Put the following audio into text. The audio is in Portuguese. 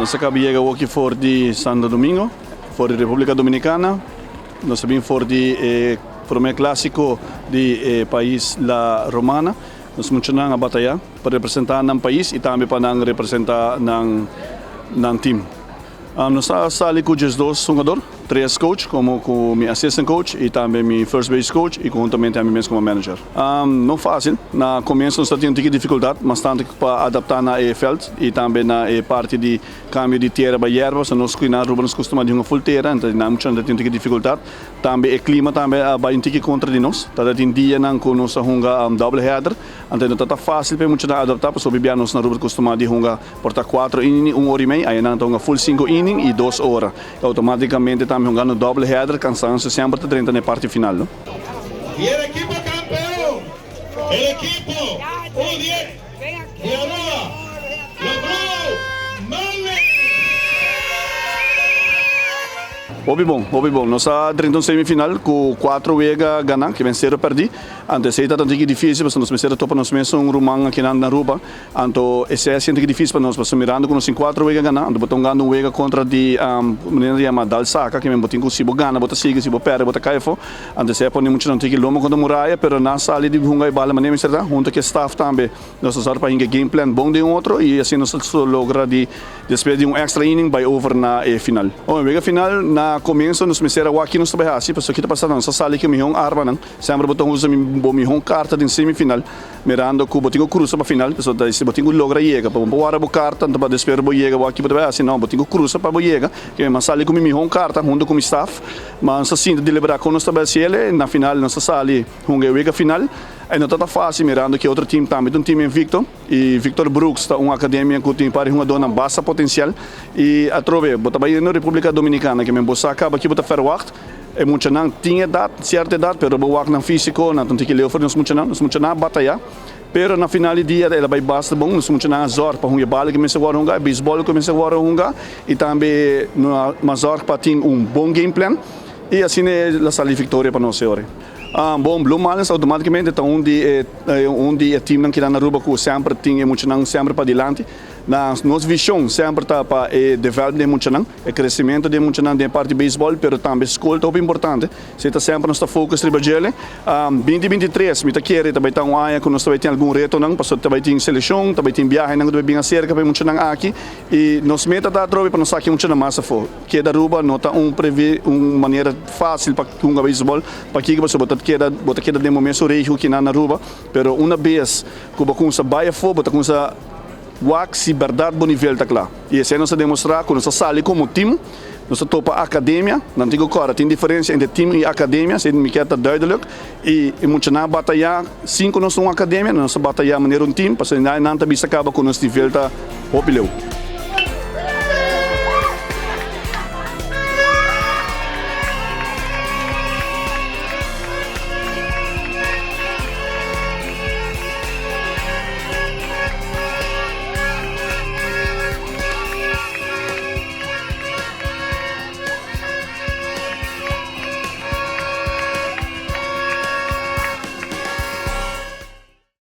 Nós acabamos de chegar aqui fora de Santo Domingo, fora da República Dominicana. Nós vimos fora de primeiro clássico do país La Romana. Nós funcionamos a batalha para representar o país e também para representar o time. Nós estamos ali com os dois jogadores, 3 coaches, como com o meu assistant coach e também meu first base coach e conjuntamente a mim mesmo como manager. Não fácil, no começo nós tínhamos dificuldade, bastante para adaptar na feld e também na parte de câmbio de terra para erva, se nós nos costumamos de uma full terra, então não tínhamos dificuldade. Também o clima também vai um contra de nós, tá tem dia não com nós a double header, então não tá fácil para muito adaptar, porque bebia nós na rubro costumamos de hunga porta 4 inning, 1 hora e meia, aí não tá full 5 inning e 2 horas. Automaticamente também jogando double header, cansancio sempre te entra na parte final. ¿No? Y el equipo campeón, el equipo U10 de Aruba, logró Marley. Hobby bom. Nós estamos na semifinal com 4 vezes ganhar, que venceram perdi. Antes sei tanto que difícil, porque nós venceram topa nós mesmos rumang aqui na Aruba. Então esse é sempre difícil para nós, porque mirando com nós em 4 vezes ganhar, então botamos ganhando vez contra de menina chama Dalsaca, que me botin com sibo gana, bota siga, sibo perde, bota caifo. Antes é para muito não tem que lomo contra muralha, pero na sala de hunga e bala maneira certa, junto que staff também. Nós usar para inga game plan bom de outro e assim nós logra de despedir extra inning by over na final. O vez final na começo nos começaram aqui nos trabalhar assim, porque aqui tá passando nossa sala que me arma não, sempre botamos usa mi carta de semifinal, mirando que botinho cruza para final, pessoal daí se botinho logra chega, para boar a carta, então para despedir bo chega aqui para assim não, botinho cruza para bo chega, que uma sala que me carta junto com o staff, mas assim de deliberar com nós trabalhar ele na final nossa sala hunga final. E não está fácil, mirando que outro time também, um time invicto, e Victor Brooks está uma academia que tem para uma dona baixa potencial, e a trove, bota aí na República Dominicana, que me bossa acaba aqui bota ferroact, e muito não tinha idade, certa idade, pero boa não físico, não tem que ler nós muito não batalhar, pero na final do dia ela vai basta bom, nós muito não azor para um bala que me segura um beisebol que me segura um e também no azor para ter bom game plan, e assim é a sala de vitória para nós senhores. Bom, Blue Marlins automaticamente está onde o time que está na Aruba que sempre tem muito sempre para diante. Na nossa visão sempre está para desenvolver muito o crescimento de muito da parte de beisebol, mas também escola é importante. Se está sempre nós está foco trabalhando. 2023 me está querendo também está área que nós também tem algum reto não, porque também tem seleção, também tem viagem não também bem cerca para muito aqui e nós meta está trove para nós sair muito na massa for. Que da Aruba não está uma maneira fácil para jogar beisebol, para que você bota queda de momento região que na Aruba, pero uma vez que você começa baia for, bota começa wax e verdade bom nível tá lá. E esse é nós demonstrar que nós sali como time, nós topa academia, não tem agora tem diferença entre time e academia, se me quer tá duidelijk e muito na batalha 5 nós uma academia, nós batalha maneira time, para não tá bisa acaba com nós nível tá opileu.